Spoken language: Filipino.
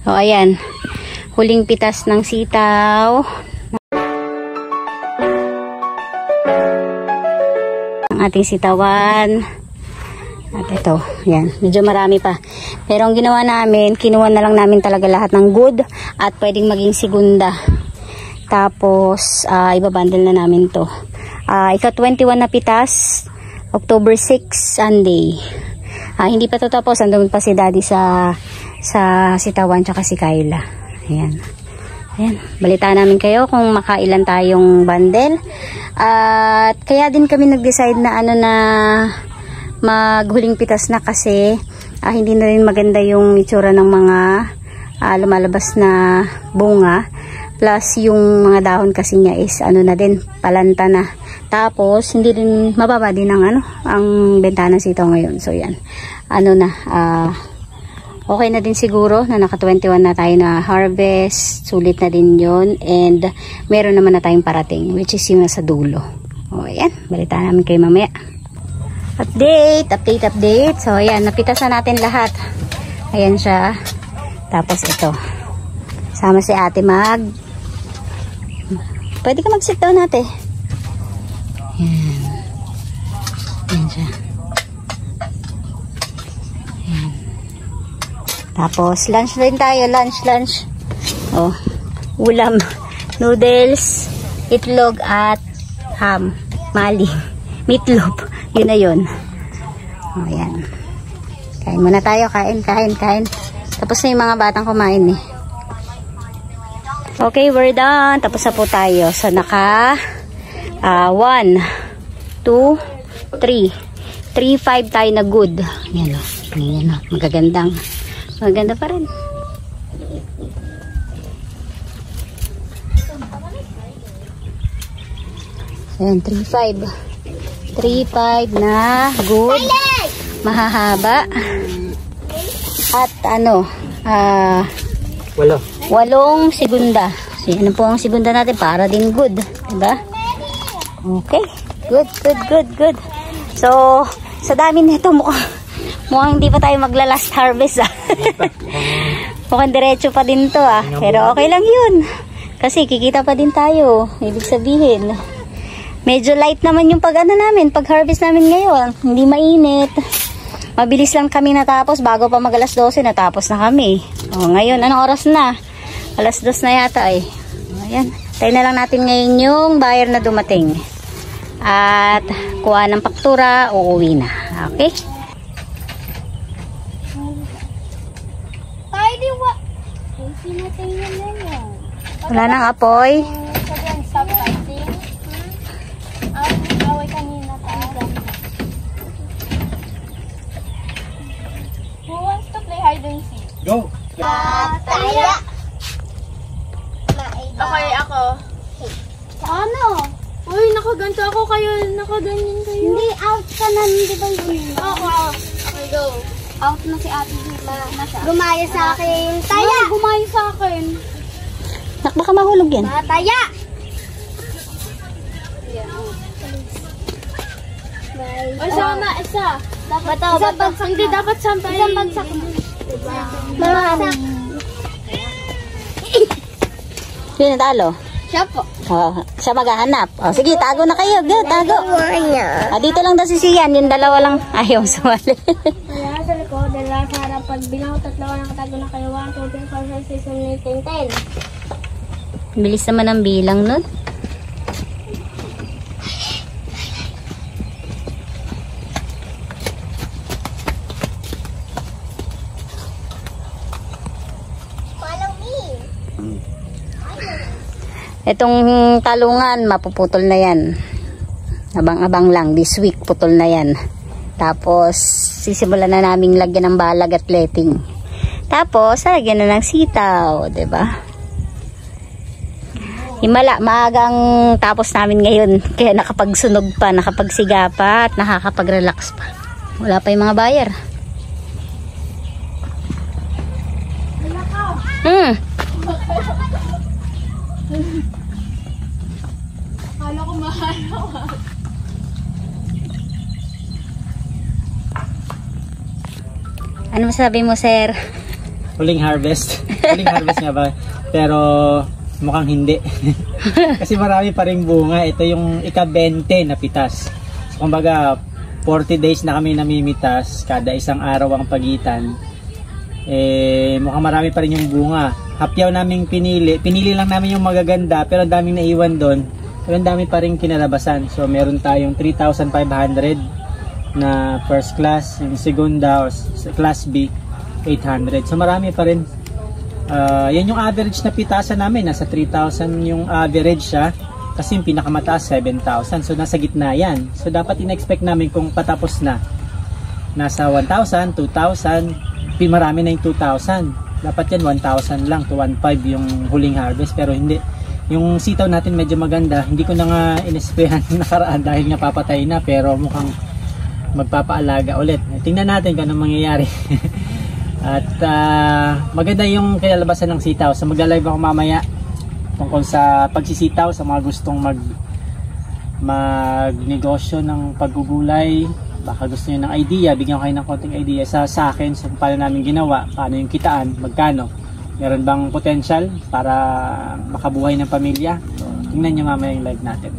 O, ayan. Huling pitas ng sitaw. Ang ating sitawan. At ito, yan. Medyo marami pa. Pero ang ginawa namin, kinuha na lang namin talaga lahat ng good at pwedeng maging segunda. Tapos, ibabundle na namin to. Ika-21 na pitas. October 6, Sunday. Hindi pa to tapos. Andun pa si Daddy sa sitawan tsaka si Kyla. Ayan. Ayan. Balita namin kayo kung makailan tayong bundle. At kaya din kami nag-decide na maghuling pitas na kasi hindi na rin maganda yung itsura ng mga lumalabas na bunga. Plus yung mga dahon kasi niya is na din, palanta na. Tapos hindi rin mababa din ang benta ng sitaw ngayon. So yan. Okay na din siguro na naka 21 na tayo na harvest. Sulit na din yon. And meron naman na tayong parating, which is yung nasa dulo. O yan, balita namin kayo mamaya. Update. So ayan, napitas na natin lahat. Ayan siya. Tapos ito. Sama si ate pwede ka mag-sit down natin. Ayan. Ayan siya. Ayan. Tapos lunch rin tayo. Lunch. Oh, ulam. Noodles, itlog at ham. Mali. Meatloaf. Yun na yun. O, ayan. Kain muna tayo. Kain. Tapos na yung mga batang kumain eh. Okay, we're done. Tapos na po tayo. So, naka 1, 2, 3. 3-5 tayo na good. Ayan o. Ayan o. Magaganda pa rin. Ayan, 3-5. 3-5 na good. Mahahaba. At 8 segunda. So, yan po ang segunda natin para din good. Diba? Okay. Good. So, sa dami nito mukhang hindi pa tayo magla-last harvest mukhang diretso pa din to Pero okay lang yun. Kasi kikita pa din tayo. Ibig sabihin, medyo light naman yung namin, pag-harvest namin ngayon. Hindi mainit. Mabilis lang kami natapos. Bago pa mag alas 12, natapos na kami. Ngayon, anong oras na? Alas 2 na yata eh. Ayan. Tayo na lang natin ngayon yung buyer na dumating. At kuha ng faktura, uuwi na. Okay? Wala nang apoy. Who wants to play hide and seek? Go! Taya! Okay, ako. Ano? Uy, nakaganto ako kayo. Nakaganyan kayo. Hindi, out ka na. Hindi ba yun? Oo, out. Okay, go. Out na si ate. Gumaya sa akin. Taya! Gumaya sa akin. Baka mahulog yan. Taya! O, sama, isa. Isang bagsak. Hindi, dapat sampay. Isang bagsak. Marami. Sino talo? Siya po. Siya maghahanap. Sige, tago na kayo. Go, tago. Dito lang daw si Sian. Yung dalawa lang ayaw sumali. Kaya sa likod, dalawa sa harap. Pag bilang ko tatlo, nakatago na kayo. 1, 2, 3, 4, 5, 6, 7, 8, 10. Bilis naman ang bilang nun. Itong talungan, mapuputol na yan. Abang-abang lang. This week, putol na yan. Tapos, sisimulan na naming lagyan ng balag at letting. Tapos, lagyan na ng sitaw. Diba? Himala, maagang tapos namin ngayon. Kaya nakapagsunog pa, nakapagsiga pa, at nakakapag-relax pa. Wala pa yung mga buyer. Kala ko mahalaw. Ano masabi mo, sir? huling harvest. Huling harvest nga ba? Pero mukhang hindi. Kasi marami pa ring bunga. Ito yung ika-20 na pitas. So, kumbaga, 40 days na kami namimitas. Kada isang araw ang pagitan. Mukhang marami pa rin yung bunga. Hapyaw naming pinili. Pinili lang namin yung magaganda, pero ang daming naiwan doon. Pero ang dami pa rin kinalabasan. So, meron tayong 3,500 na first class. Yung segunda, or class B, 800. So, marami pa rin. Yan yung average na pitasan namin. Nasa 3,000 yung average siya. Kasi yung pinakamataas 7,000. So nasa gitna yan. So dapat in-expect namin kung patapos na. Nasa 1,000, 2,000. Marami na yung 2,000. Dapat yan 1,000 lang to 1,500 yung huling harvest. Pero hindi. Yung sitaw natin medyo maganda. Hindi ko na nga in-sprayan nakaraan dahil nga papatay na. Pero mukhang magpapaalaga ulit. Tingnan natin kung anong mangyayari. At maganda yung kinalabasan ng sitaw. So magla-live ako mamaya tungkol sa pagsisitaw sa mga gustong magnegosyo ng paggugulay. Baka gusto niyo ng idea, bigyan ko kayo ng konting idea sa akin so paano namin ginawa, paano yung kitaan, magkano. Meron bang potential para makabuhay ng pamilya? So tingnan niyo mamaya yung live natin.